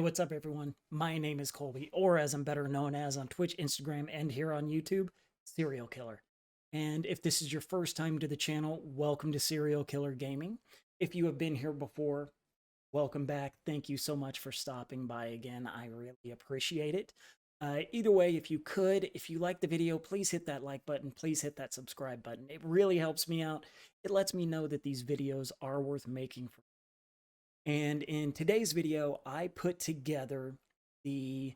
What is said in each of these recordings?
what's up, everyone? My name is Colby, or as I'm better known as on Twitch, Instagram, and here on YouTube, Serial Killer. And if this is your first time to the channel, welcome to Serial Killer Gaming. If you have been here before, welcome back. Thank you so much for stopping by again. I really appreciate it. Either way, if you like the video, please hit that like button. Please hit that subscribe button. It really helps me out. It lets me know that these videos are worth making for. And in today's video, I put together the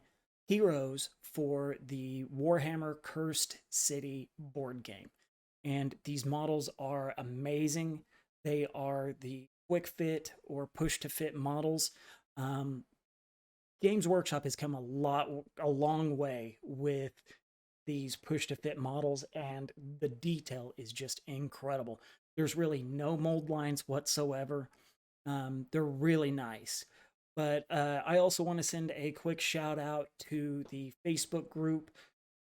heroes for the Warhammer Cursed City board game. And these models are amazing. They are the quick fit or push to fit models. Games Workshop has come a long way with these push to fit models, and the detail is just incredible. There's really no mold lines whatsoever. They're really nice. But I also want to send a quick shout out to the Facebook group,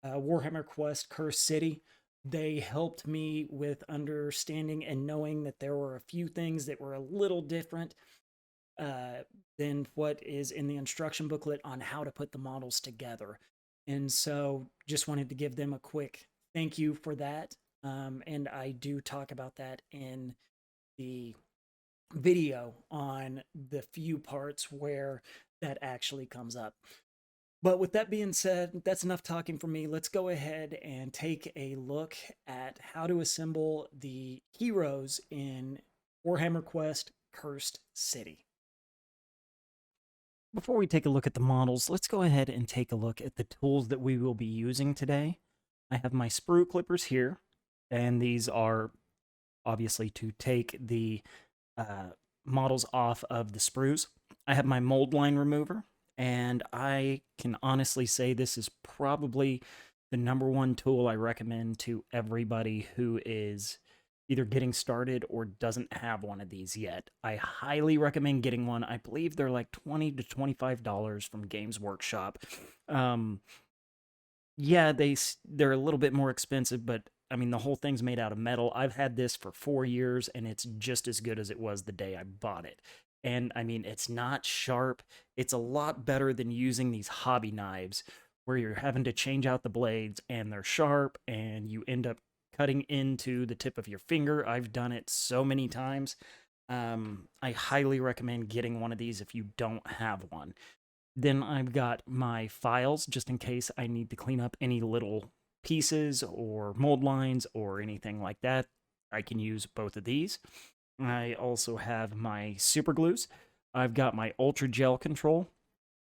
Warhammer Quest Cursed City. They helped me with understanding and knowing that there were a few things that were a little different than what is in the instruction booklet on how to put the models together. And so just wanted to give them a quick thank you for that. And I do talk about that in the video on the few parts where that actually comes up. But with that being said, that's enough talking for me. Let's go ahead and take a look at how to assemble the heroes in Warhammer Quest Cursed City. Before we take a look at the models, let's go ahead and take a look at the tools that we will be using today. I have my sprue clippers here, and these are obviously to take the models off of the sprues. I have my mold line remover, and I can honestly say this is probably the #1 tool I recommend to everybody who is either getting started or doesn't have one of these yet. I highly recommend getting one. I believe they're like $20 to $25 from Games Workshop. Yeah, they're a little bit more expensive, but I mean, the whole thing's made out of metal. I've had this for 4 years, and it's just as good as it was the day I bought it. And I mean, it's not sharp. It's a lot better than using these hobby knives where you're having to change out the blades and they're sharp and you end up cutting into the tip of your finger. I've done it so many times. I highly recommend getting one of these if you don't have one. Then I've got my files just in case I need to clean up any little pieces or mold lines or anything like that. I can use both of these. I also have my super glues. I've got my ultra gel control.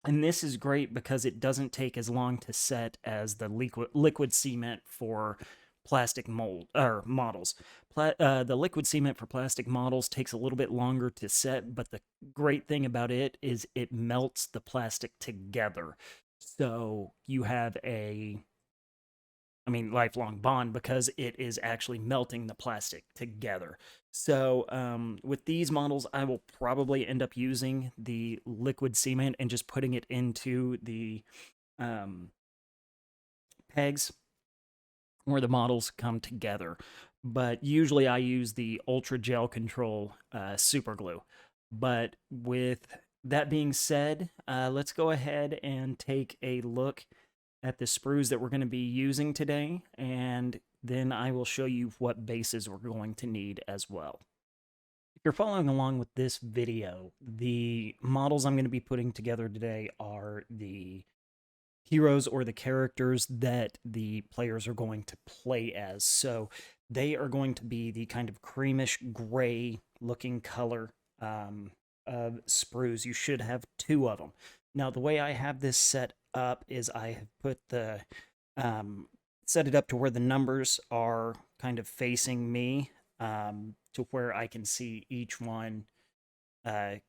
And this is great because it doesn't take as long to set as the liquid cement for plastic mold or models. The liquid cement for plastic models takes a little bit longer to set, but the great thing about it is it melts the plastic together. So you have lifelong bond because it is actually melting the plastic together. So with these models, I will probably end up using the liquid cement and just putting it into the pegs where the models come together. But usually I use the Ultra Gel Control super glue. But with that being said, let's go ahead and take a look at the sprues that we're going to be using today, and then I will show you what bases we're going to need as well. If you're following along with this video, the models I'm going to be putting together today are the heroes or the characters that the players are going to play as. So they are going to be the kind of creamish gray looking color of sprues. You should have 2 of them. Now, the way I have this set up is I have put the set it up to where the numbers are kind of facing me, to where I can see each one, to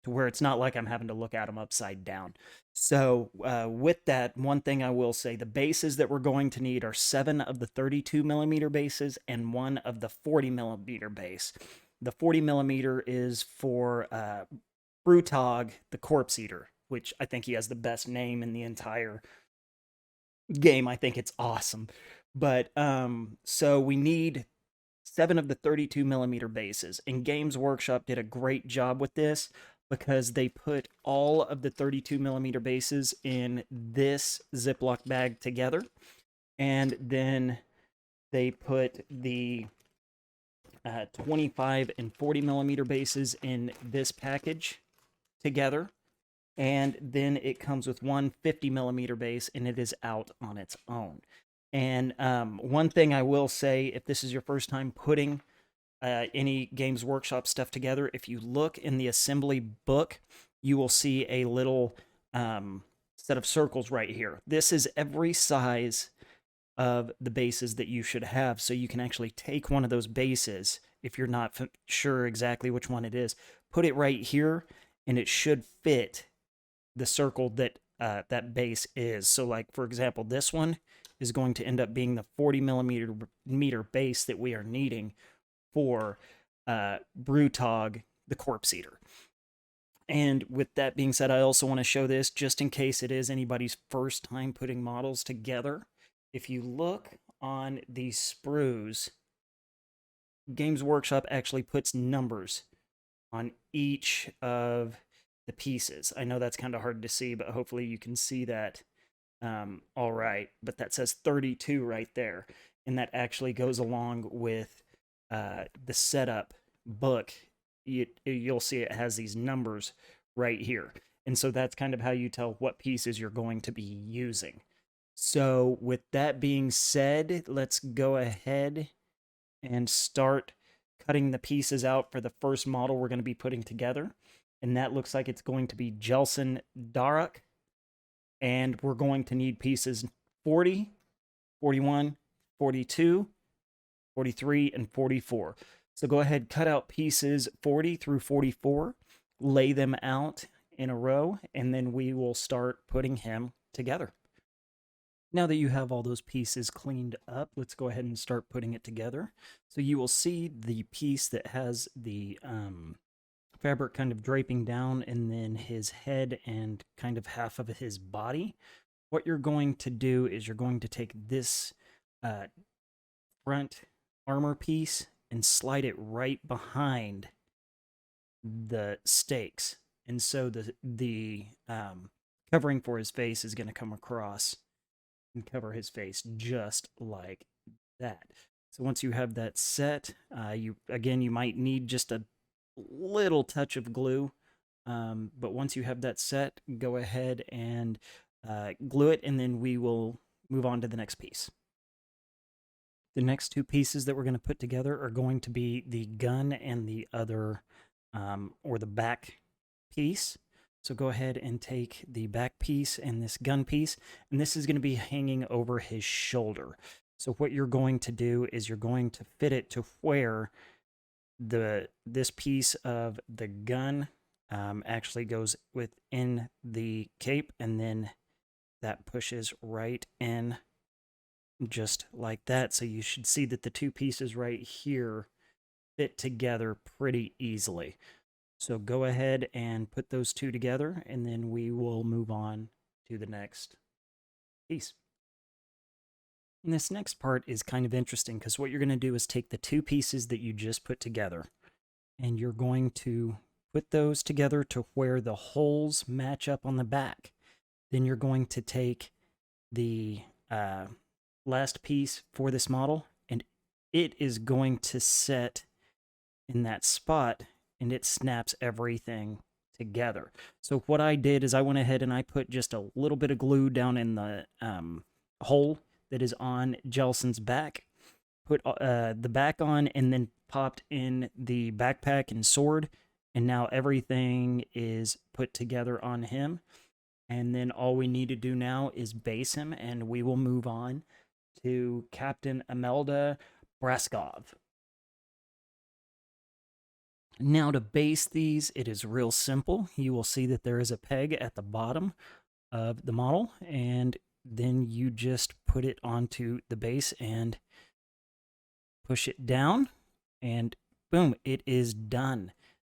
where it's not like I'm having to look at them upside down. So with that, one thing I will say, the bases that we're going to need are 7 of the 32 millimeter bases and 1 of the 40 millimeter base. The 40 millimeter is for Brutogg, the Corpse Eater, which I think he has the best name in the entire game. I think it's awesome. But so we need 7 of the 32 millimeter bases, and Games Workshop did a great job with this. because they put all of the 32 millimeter bases in this Ziploc bag together, and then they put the 25 and 40 millimeter bases in this package together, and then it comes with one 50 millimeter base, and it is out on its own. And one thing I will say, if this is your first time putting any Games Workshop stuff together, if you look in the assembly book, you will see a little set of circles right here. This is every size of the bases that you should have, so you can actually take one of those bases, if you're not sure exactly which one it is, put it right here, and it should fit the circle that that base is. So like, for example, this one is going to end up being the 40 millimeter base that we are needing for Brutogg, the Corpse Eater. And with that being said, I also want to show this just in case it is anybody's first time putting models together. If you look on these sprues, Games Workshop actually puts numbers on each of the pieces. I know that's kind of hard to see, but hopefully you can see that all right. But that says 32 right there. And that actually goes along with the setup book. You'll see it has these numbers right here. And so that's kind of how you tell what pieces you're going to be using. So with that being said, let's go ahead and start cutting the pieces out for the first model we're going to be putting together. And that looks like it's going to be Jelsen Darrock. And we're going to need pieces 40, 41, 42, 43, and 44. So go ahead, cut out pieces 40 through 44, lay them out in a row, and then we will start putting him together. Now that you have all those pieces cleaned up, let's go ahead and start putting it together. So you will see the piece that has the fabric kind of draping down, and then his head and kind of half of his body. What you're going to do is you're going to take this front armor piece and slide it right behind the stakes. And so the covering for his face is going to come across and cover his face just like that. So once you have that set, you might need just a little touch of glue, but once you have that set, go ahead and glue it, and then we will move on to the next piece. The next two pieces that we're going to put together are going to be the gun and the other, or the back piece. So go ahead and take the back piece and this gun piece, and this is going to be hanging over his shoulder. So what you're going to do is you're going to fit it to where this piece of the gun actually goes within the cape, and then that pushes right in just like that. So you should see that the two pieces right here fit together pretty easily. So go ahead and put those two together, and then we will move on to the next piece. And this next part is kind of interesting because what you're going to do is take the two pieces that you just put together, and you're going to put those together to where the holes match up on the back. Then you're going to take the last piece for this model, and it is going to set in that spot, and it snaps everything together. So what I did is I went ahead and I put just a little bit of glue down in the hole that is on Jelsen's back, put the back on, and then popped in the backpack and sword, and now everything is put together on him. And then all we need to do now is base him, and we will move on to Captain Emelda Braskov. Now to base these, it is real simple. You will see that there is a peg at the bottom of the model, and then you just put it onto the base and push it down, and boom, it is done.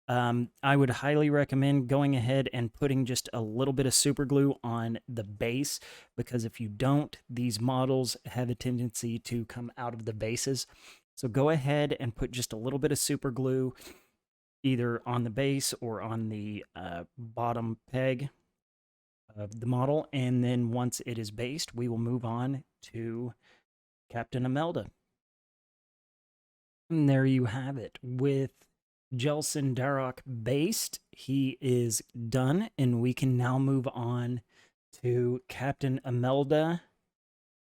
I would highly recommend going ahead and putting just a little bit of super glue on the base, because if you don't, these models have a tendency to come out of the bases. So go ahead and put just a little bit of super glue either on the base or on the bottom peg of the model. And then once it is based, we will move on to Captain Emelda. And there you have it. With Jelsen Darrock based, he is done, and we can now move on to Captain Emelda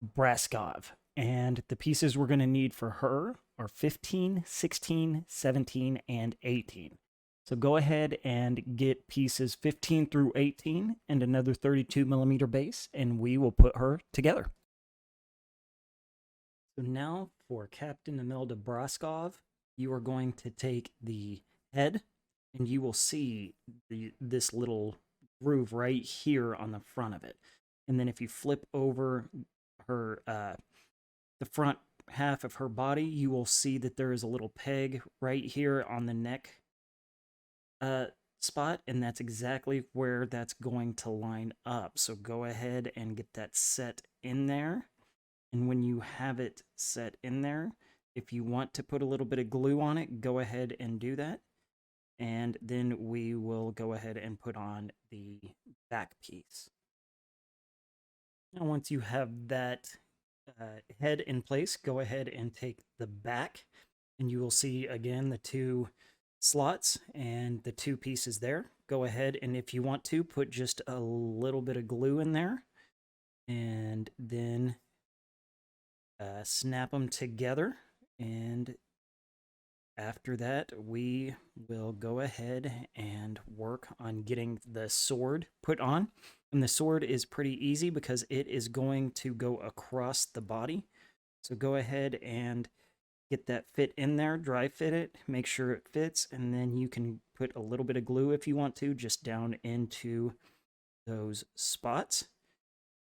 Braskov. And the pieces we're going to need for her are 15, 16, 17, and 18. So go ahead and get pieces 15 through 18 and another 32 millimeter base, and we will put her together. So now for Captain Emelda Braskov, you are going to take the head, and you will see this little groove right here on the front of it. And then if you flip over her the front half of her body, you will see that there is a little peg right here on the neck spot, and that's exactly where that's going to line up. So go ahead and get that set in there. And when you have it set in there, if you want to put a little bit of glue on it, go ahead and do that. And then we will go ahead and put on the back piece. Now, once you have that head in place, go ahead and take the back, and you will see again the two slots and the two pieces there. Go ahead, and if you want to, put just a little bit of glue in there, and then snap them together. And after that, we will go ahead and work on getting the sword put on. And the sword is pretty easy because it is going to go across the body. So go ahead and get that fit in there, dry fit it, make sure it fits, and then you can put a little bit of glue if you want to, just down into those spots.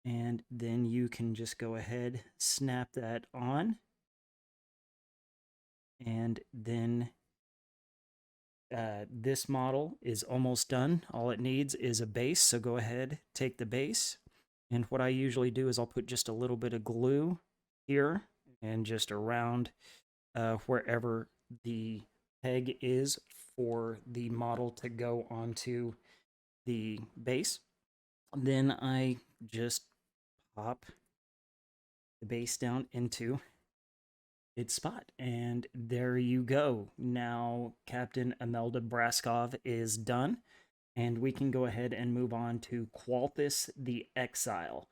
And then you can just go ahead, snap that on. And then this model is almost done. All it needs is a base, so go ahead, take the base. And what I usually do is I'll put just a little bit of glue here and just around wherever the peg is for the model to go onto the base. Then I just pop the base down into its spot, and there you go. Now Captain Emelda Braskov is done, and we can go ahead and move on to Qualthis the Exile.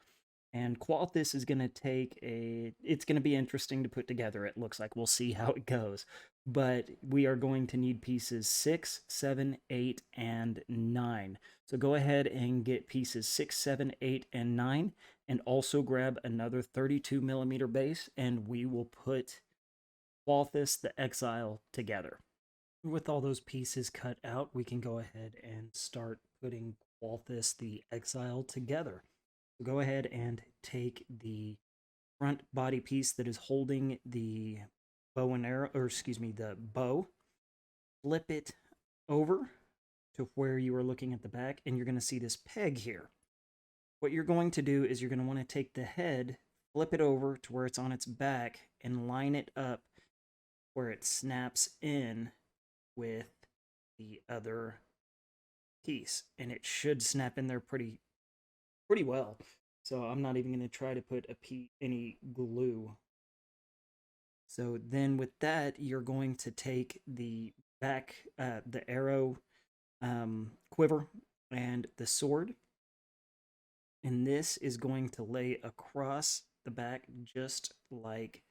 And Qualthis is going to take it's going to be interesting to put together, it looks like. We'll see how it goes. But we are going to need pieces 6, 7, 8, and 9. So go ahead and get pieces 6, 7, 8, and 9, and also grab another 32 millimeter base, and we will put Qualthis the Exile together. With all those pieces cut out, we can go ahead and start putting Qualthis the Exile together. So go ahead and take the front body piece that is holding the bow and arrow, or excuse me, the bow, flip it over to where you are looking at the back, and you're going to see this peg here. What you're going to do is you're going to want to take the head, flip it over to where it's on its back, and line it up where it snaps in with the other piece, and it should snap in there pretty well. So I'm not even going to try to put any glue. So then with that, you're going to take the back, the arrow quiver and the sword, and this is going to lay across the back just like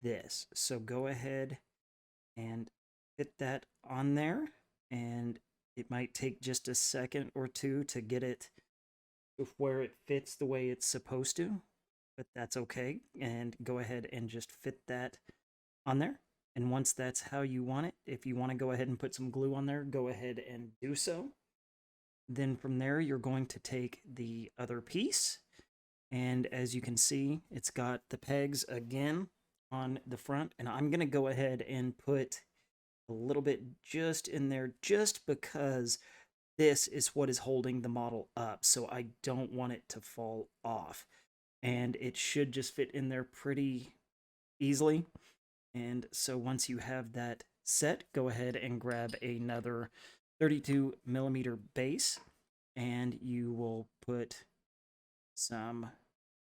this. So go ahead and fit that on there, and it might take just a second or two to get it where it fits the way it's supposed to, but that's okay. And go ahead and just fit that on there. And once that's how you want it, if you want to go ahead and put some glue on there, go ahead and do so. Then from there, you're going to take the other piece, and as you can see, it's got the pegs again on the front, and I'm going to go ahead and put a little bit just in there, just because this is what is holding the model up, so I don't want it to fall off. And it should just fit in there pretty easily. And so once you have that set, go ahead and grab another 32 millimeter base, and you will put some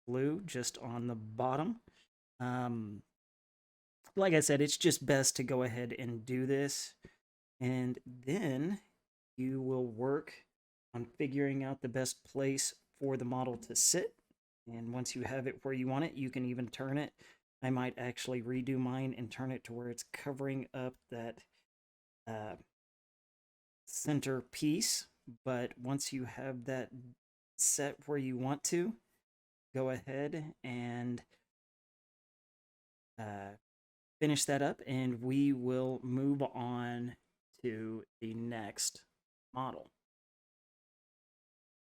glue just on the bottom. Like I said, it's just best to go ahead and do this, and then you will work on figuring out the best place for the model to sit. And once you have it where you want it, you can even turn it. I might actually redo mine and turn it to where it's covering up that center piece. But once you have that set where you want to, go ahead and finish that up, and we will move on to the next model.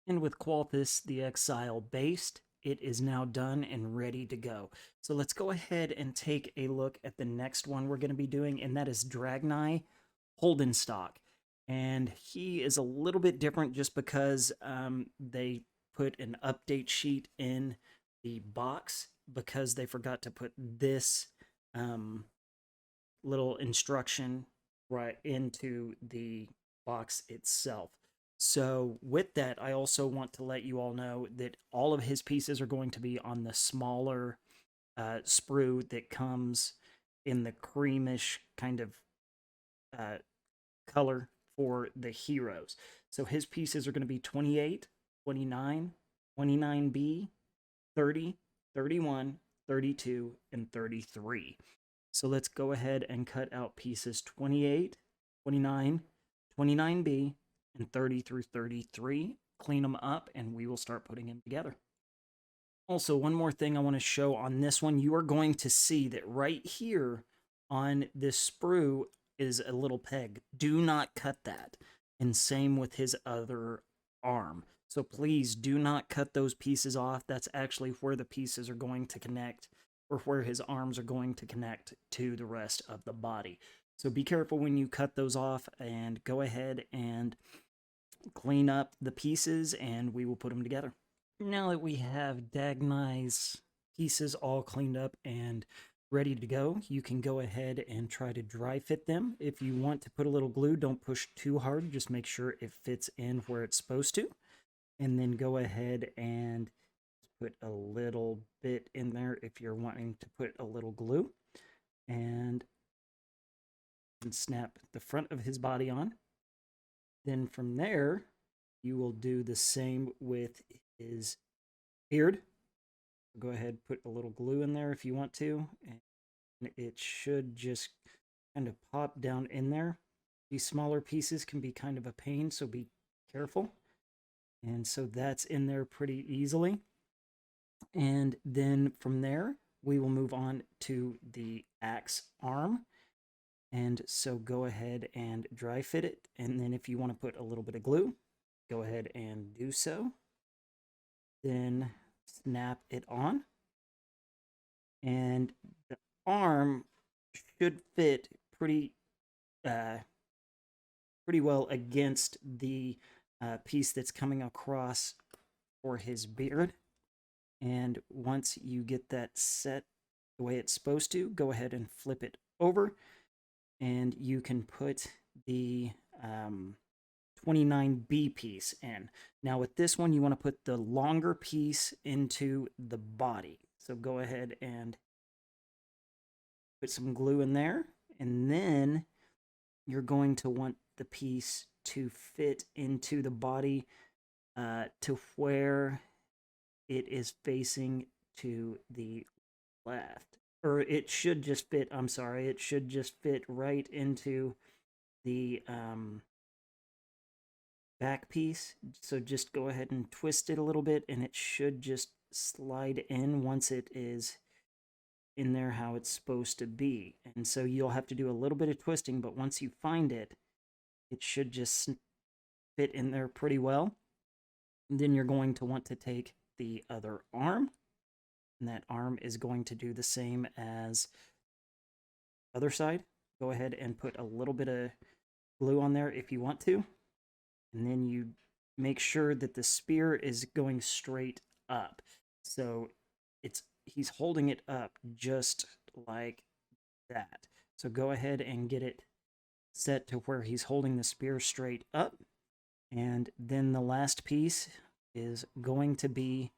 And with Qualthis, the Exile based, it is now done and ready to go. So let's go ahead and take a look at the next one we're going to be doing, and that is Dagnai Holdenstock. And he is a little bit different just because they put an update sheet in the box because they forgot to put this little instruction right into the box itself. So with that, I also want to let you all know that all of his pieces are going to be on the smaller sprue that comes in the creamish kind of color for the heroes. So his pieces are going to be 28, 29, 29B, 30, 31, 32, and 33. So let's go ahead and cut out pieces 28, 29, 29B, and 30 through 33. Clean them up, and we will start putting them together. Also, one more thing I want to show on this one. You are going to see that right here on this sprue is a little peg. Do not cut that. And same with his other arm. So please do not cut those pieces off. That's actually where the pieces are going to connect, or where his arms are going to connect to the rest of the body. So be careful when you cut those off, and go ahead and clean up the pieces, and we will put them together. Now that we have Dagnai's pieces all cleaned up and ready to go, you can go ahead and try to dry fit them. If you want to put a little glue, don't push too hard. Just make sure it fits in where it's supposed to. And then go ahead and put a little bit in there if you're wanting to put a little glue. And snap the front of his body on. Then from there, you will do the same with his beard. Go ahead, put a little glue in there if you want to, and it should just kind of pop down in there. These smaller pieces can be kind of a pain, so be careful. And so that's in there pretty easily. And then from there, we will move on to the axe arm. And so go ahead and dry fit it. And then if you want to put a little bit of glue, go ahead and do so. Then snap it on. And the arm should fit pretty well against the piece that's coming across for his beard. And once you get that set the way it's supposed to, go ahead and flip it over, and you can put the 29B piece in. Now with this one, you want to put the longer piece into the body. So go ahead and put some glue in there, and then you're going to want the piece to fit into the body to where it is facing to the left. Or it should just fit, I'm sorry, it should just fit right into the back piece. So just go ahead and twist it a little bit, and it should just slide in once it is in there how it's supposed to be. And so you'll have to do a little bit of twisting, but once you find it, it should just fit in there pretty well. And then you're going to want to take the other arm, and that arm is going to do the same as the other side. Go ahead and put a little bit of glue on there if you want to, and then you make sure that the spear is going straight up. So he's holding it up just like that. So go ahead and get it set to where he's holding the spear straight up. And then the last piece is going to be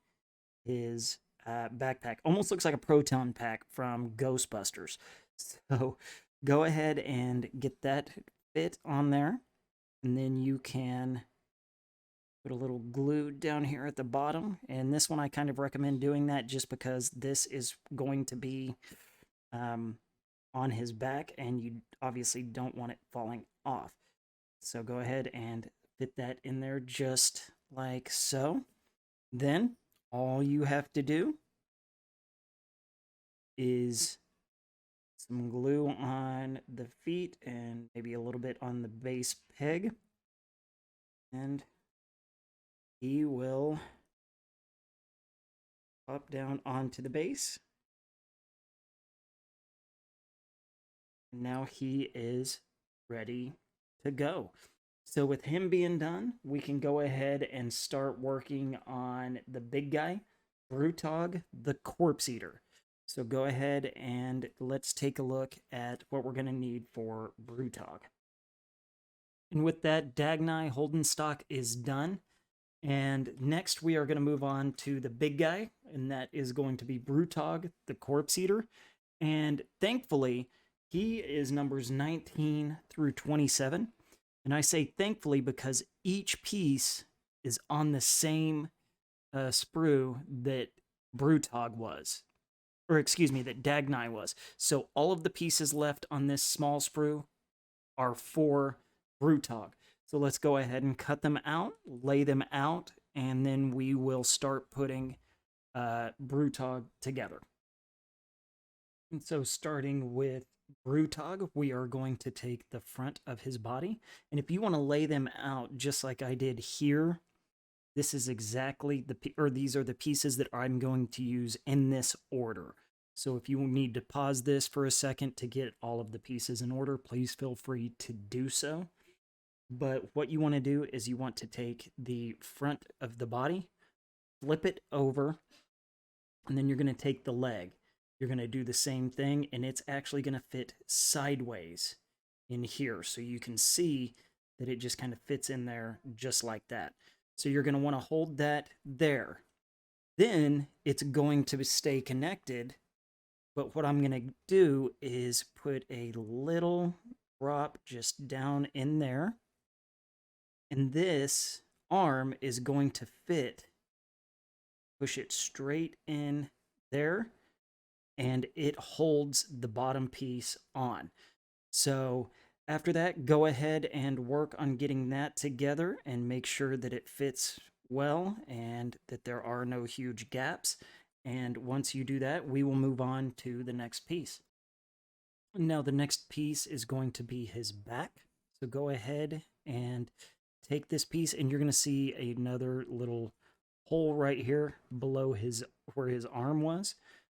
his backpack. Almost looks like a proton pack from Ghostbusters. So go ahead and get that fit on there. And then you can put a little glue down here at the bottom. And this one I kind of recommend doing that just because this is going to be on his back and you obviously don't want it falling off. So go ahead and fit that in there just like so. Then all you have to do is some glue on the feet and maybe a little bit on the base peg. And he will pop down onto the base. Now he is ready to go. So with him being done, we can go ahead and start working on the big guy, Brutogg, the Corpse Eater. So go ahead and let's take a look at what we're going to need for Brutogg. And with that, Dagnai Holdenstock is done. And next we are going to move on to the big guy, and that is going to be Brutogg, the Corpse Eater. And thankfully, he is numbers 19 through 27. And I say thankfully because each piece is on the same sprue that Brutogg was. Or excuse me, that Dagnai was. So all of the pieces left on this small sprue are for Brutogg. So let's go ahead and cut them out, lay them out, and then we will start putting Brutogg together. And so starting with Brutogg, we are going to take the front of his body. And if you want to lay them out just like I did here, this is exactly these are the pieces that I'm going to use in this order. So if you need to pause this for a second to get all of the pieces in order, please feel free to do so. But what you want to do is you want to take the front of the body, flip it over, and then you're going to take the leg. You're going to do the same thing, and it's actually going to fit sideways in here. So you can see that it just kind of fits in there just like that. So you're going to want to hold that there. Then it's going to stay connected. But what I'm going to do is put a little drop just down in there. And this arm is going to fit. Push it straight in there. And it holds the bottom piece on. So after that, go ahead and work on getting that together and make sure that it fits well and that there are no huge gaps. And once you do that, we will move on to the next piece. Now the next piece is going to be his back. So go ahead and take this piece and you're going to see another little hole right here below where his arm was.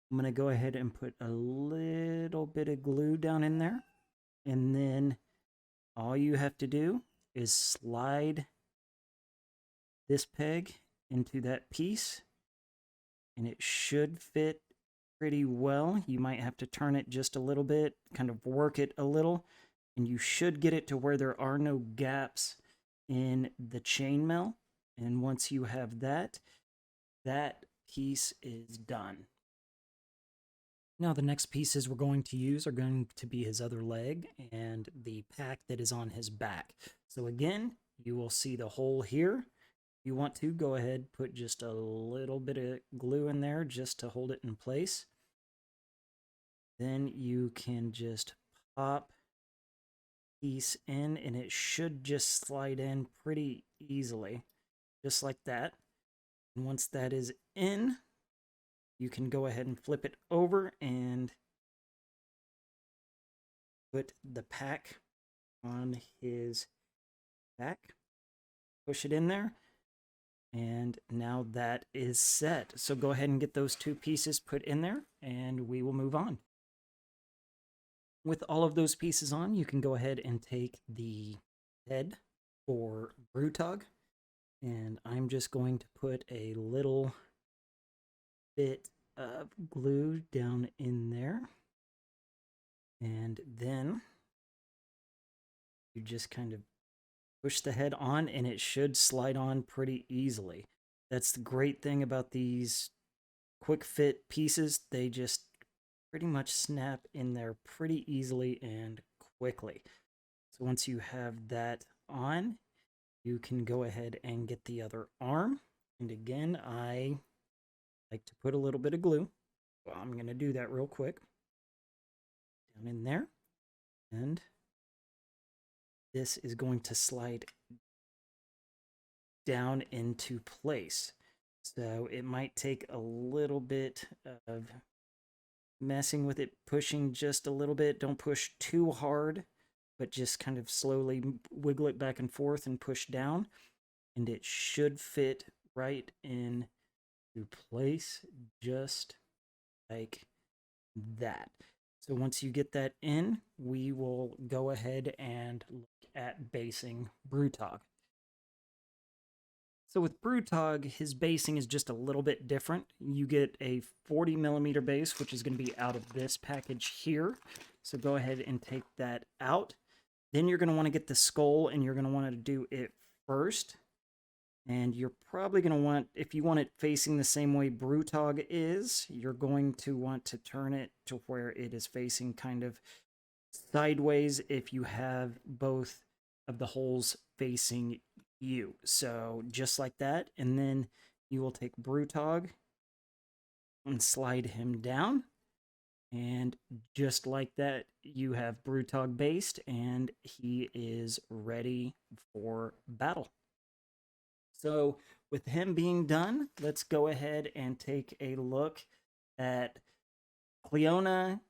I'm going to go ahead and put a little bit of glue down in there. And then all you have to do is slide this peg into that piece. And it should fit pretty well. You might have to turn it just a little bit, kind of work it a little. And you should get it to where there are no gaps in the chainmail. And once you have that, that piece is done. Now the next pieces we're going to use are going to be his other leg and the pack that is on his back. So again, you will see the hole here. If you want to, go ahead, put just a little bit of glue in there just to hold it in place. Then you can just pop piece in and it should just slide in pretty easily, just like that. And once that is in, you can go ahead and flip it over and put the pack on his back. Push it in there. And now that is set. So go ahead and get those two pieces put in there and we will move on. With all of those pieces on, you can go ahead and take the head for Brutogg. And I'm just going to put a little bit of glue down in there. And then You just kind of push the head on and it should slide on pretty easily. That's the great thing about these quick fit pieces. They just pretty much snap in there pretty easily and quickly. So once you have that on, you can go ahead and get the other arm. And again, I like to put a little bit of glue. So I'm going to do that real quick. Down in there. And this is going to slide down into place. So it might take a little bit of messing with it, pushing just a little bit. Don't push too hard, but just kind of slowly wiggle it back and forth and push down. And it should fit right into place just like that. So once you get that in, we will go ahead and look at basing Brutogg. So with Brutogg, his basing is just a little bit different. You get a 40 millimeter base, which is going to be out of this package here. So go ahead and take that out. Then you're going to want to get the skull, and you're going to want to do it first. And you're probably going to want, if you want it facing the same way Brutogg is, you're going to want to turn it to where it is facing kind of sideways if you have both of the holes facing you. So just like that. And then you will take Brutogg and slide him down. And just like that, you have Brutogg based, and he is ready for battle. So with him being done, let's go ahead and take a look at Cleona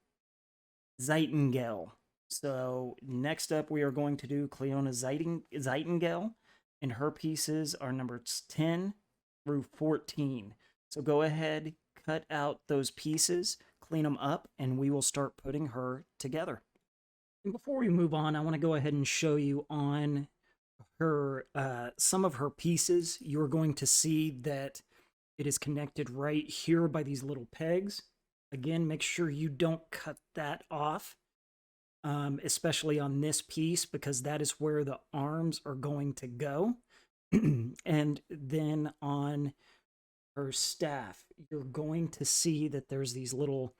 Zeitengale. So next up, we are going to do Cleona Zeitengale, and her pieces are numbers 10 through 14. So go ahead, cut out those pieces, clean them up, and we will start putting her together. And before we move on, I want to go ahead and show you on her some of her pieces. You're going to see that it is connected right here by these little pegs. Again, make sure you don't cut that off, especially on this piece, because that is where the arms are going to go. And then on her staff, you're going to see that there's these little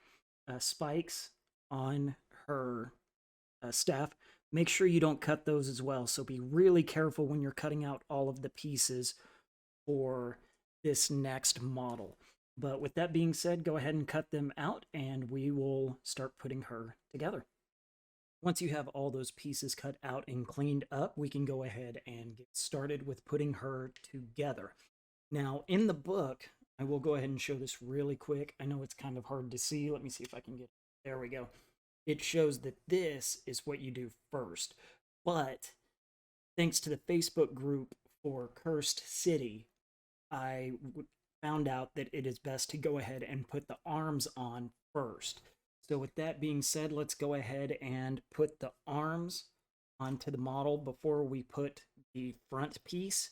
spikes on her staff. Make sure you don't cut those as well. So be really careful when you're cutting out all of the pieces for this next model. But with that being said, go ahead and cut them out, and we will start putting her together. Once you have all those pieces cut out and cleaned up, we can go ahead and get started with putting her together. Now, in the book, I will go ahead and show this really quick. I know it's kind of hard to see. Let me see if I can get, there we go. It shows that this is what you do first. But thanks to the Facebook group for Cursed City, I found out that it is best to go ahead and put the arms on first. So with that being said, let's go ahead and put the arms onto the model before we put the front piece.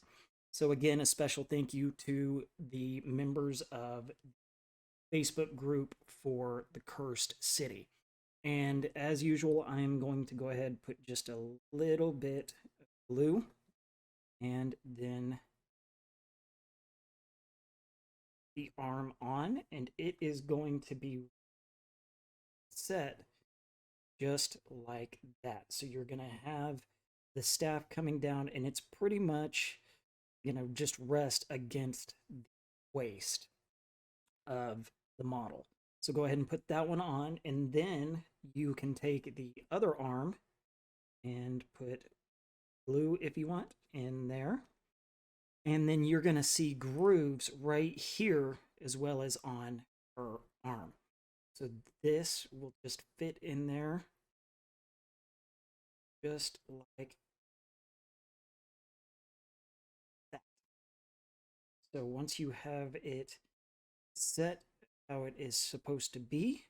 So again, a special thank you to the members of the Facebook group for the Cursed City. And as usual, I'm going to go ahead and put just a little bit of glue, and then the arm on, and it is going to be set just like that. So you're going to have the staff coming down, and it's pretty much, just rest against the waist of the model. So go ahead and put that one on, and then you can take the other arm and put glue, if you want, in there. And then you're going to see grooves right here as well as on her arm. So this will just fit in there just like that. So once you have it set how it is supposed to be,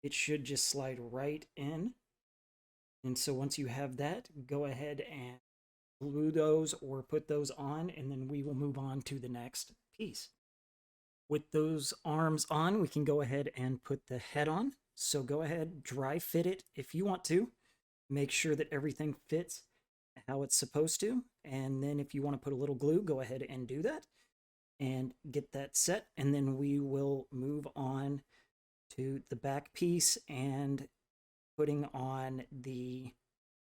it should just slide right in. And so once you have that, go ahead and glue those or put those on, and then we will move on to the next piece. With those arms on, we can go ahead and put the head on. So go ahead, dry fit it if you want to. Make sure that everything fits how it's supposed to. And then if you want to put a little glue, go ahead and do that and get that set. And then we will move on to the back piece and putting on the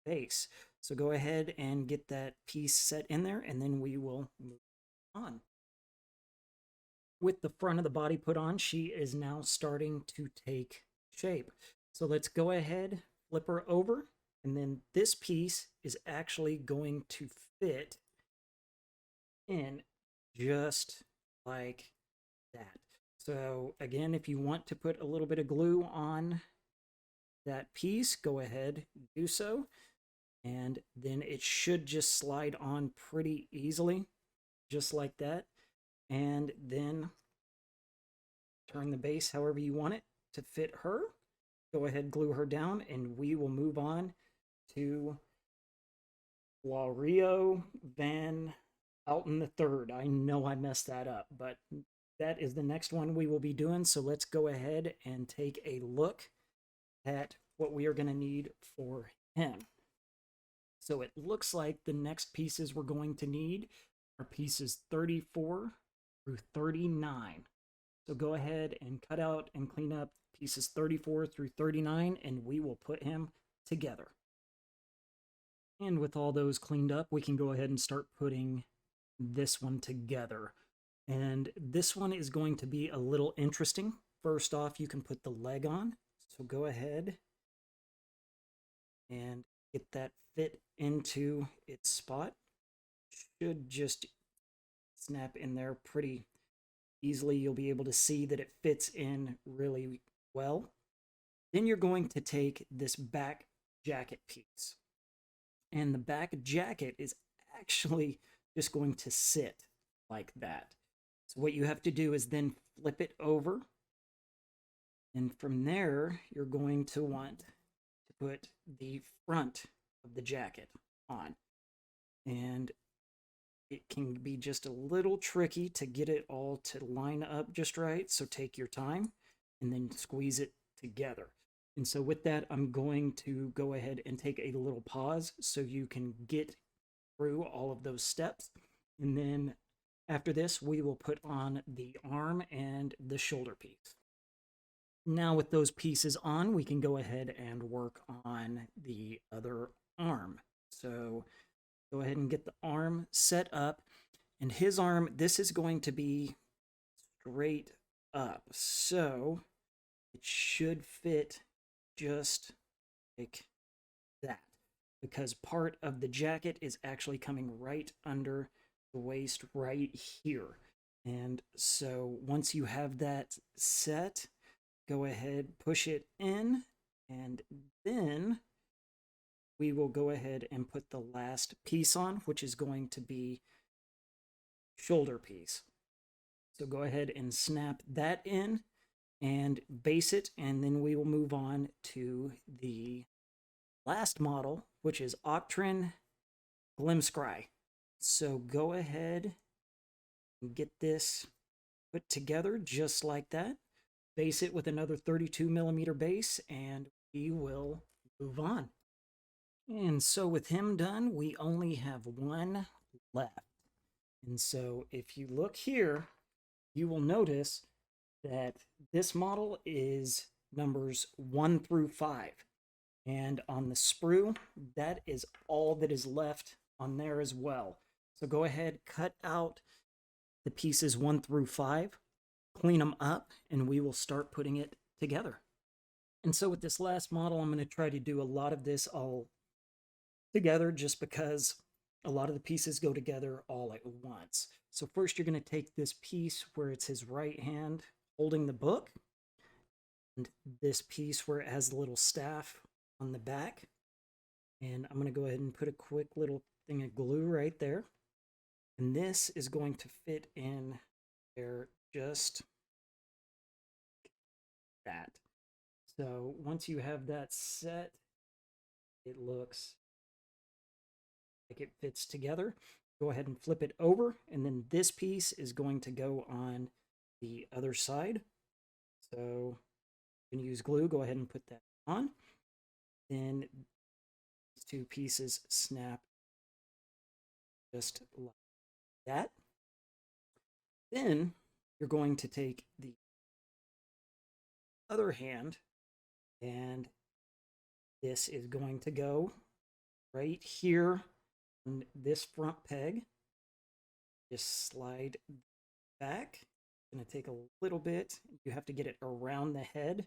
base. So go ahead and get that piece set in there, and then we will move on. With the front of the body put on, she is now starting to take shape. So let's go ahead, flip her over, and then this piece is actually going to fit in just like that. So again, if you want to put a little bit of glue on that piece, go ahead, do so. And then it should just slide on pretty easily, just like that. And then turn the base however you want it to fit her. Go ahead, glue her down, and we will move on to Glaurio van Alten III. I know I messed that up, but that is the next one we will be doing. So let's go ahead and take a look at what we are going to need for him. So it looks like the next pieces we're going to need are pieces 34 through 39. So go ahead and cut out and clean up pieces 34 through 39, and we will put him together. And with all those cleaned up, we can go ahead and start putting this one together. And this one is going to be a little interesting. First off, you can put the leg on. So go ahead and get that fit into its spot. Should just snap in there pretty easily. You'll be able to see that it fits in really well. Then you're going to take this back jacket piece. And the back jacket is actually just going to sit like that. So what you have to do is then flip it over. And from there, you're going to want to put the front of the jacket on. And it can be just a little tricky to get it all to line up just right. So take your time and then squeeze it together. And so with that, I'm going to go ahead and take a little pause so you can get through all of those steps. And then after this, we will put on the arm and the shoulder piece. Now with those pieces on, we can go ahead and work on the other arm. So go ahead and get the arm set up. And his arm, this is going to be straight up. So it should fit just like that, because part of the jacket is actually coming right under the waist right here. And so once you have that set, go ahead, push it in, and then we will go ahead and put the last piece on, which is going to be shoulder piece. So go ahead and snap that in and base it, and then we will move on to the last model, which is Octren Glimscry. So go ahead and get this put together just like that. Base it with another 32 millimeter base, and we will move on. And so with him done, we only have one left. And so if you look here, you will notice that this model is numbers 1 through 5. And on the sprue, that is all that is left on there as well. So go ahead, cut out the pieces 1 through 5, clean them up, and we will start putting it together. And so with this last model, I'm going to try to do a lot of this all together just because a lot of the pieces go together all at once. So first you're going to take this piece where it's his right hand holding the book, and this piece where it has the little staff on the back. And I'm going to go ahead and put a quick little thing of glue right there. And this is going to fit in there just that. So once you have that set, it looks like it fits together. Go ahead and flip it over, and then this piece is going to go on the other side. So you can use glue, go ahead and put that on. Then these two pieces snap just like that. Then you're going to take the other hand, and this is going to go right here on this front peg. Just slide back. It's going to take a little bit. You have to get it around the head.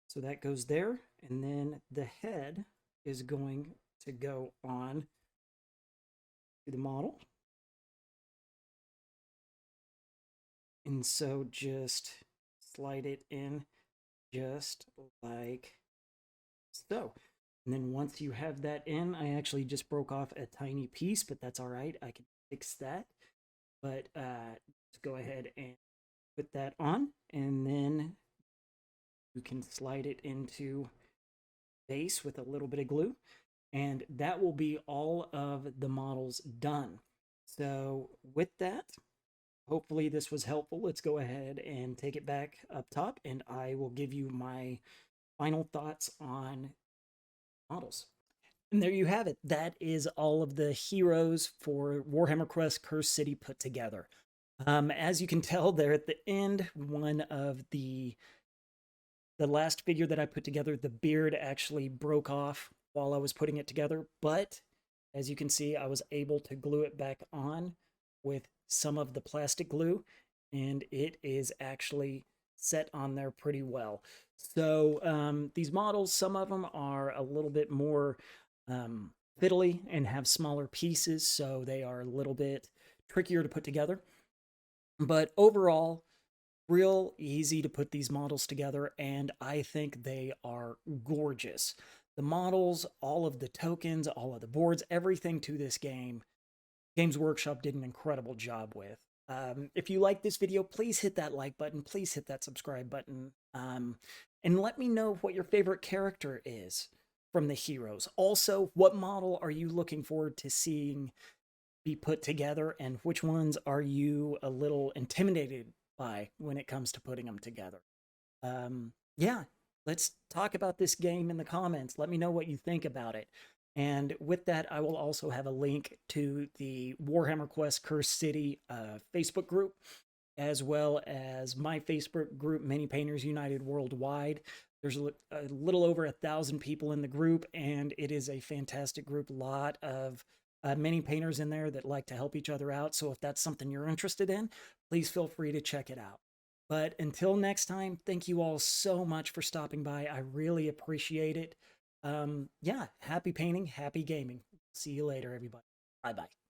So that goes there. And then the head is going to go on to the model. And so just slide it in just like so. And then once you have that in, I actually just broke off a tiny piece, but that's all right. I can fix that. But let's go ahead and put that on, and then you can slide it into base with a little bit of glue, and that will be all of the models done. So with that, hopefully this was helpful. Let's go ahead and take it back up top, and I will give you my final thoughts on models. And there you have it. That is all of the heroes for Warhammer Quest Cursed City put together. As you can tell there at the end, one of the last figure that I put together, the beard actually broke off while I was putting it together. But as you can see, I was able to glue it back on with some of the plastic glue, and it is actually set on there pretty well. So these models, some of them are a little bit more fiddly and have smaller pieces, so they are a little bit trickier to put together. But overall, real easy to put these models together, and I think they are gorgeous. The models, all of the tokens, all of the boards, everything to this game, Games Workshop did an incredible job with. If you like this video, please hit that like button, please hit that subscribe button, and let me know what your favorite character is from the heroes. Also, what model are you looking forward to seeing be put together, and which ones are you a little intimidated by when it comes to putting them together? Yeah, let's talk about this game in the comments. Let me know what you think about it. And with that, I will also have a link to the Warhammer Quest Cursed City Facebook group, as well as my Facebook group, Many Painters United Worldwide. There's a little over 1,000 people in the group, and it is a fantastic group. A lot of many painters in there that like to help each other out. So if that's something you're interested in, please feel free to check it out. But until next time, thank you all so much for stopping by. I really appreciate it. Yeah, happy painting, happy gaming. See you later, everybody. Bye-bye.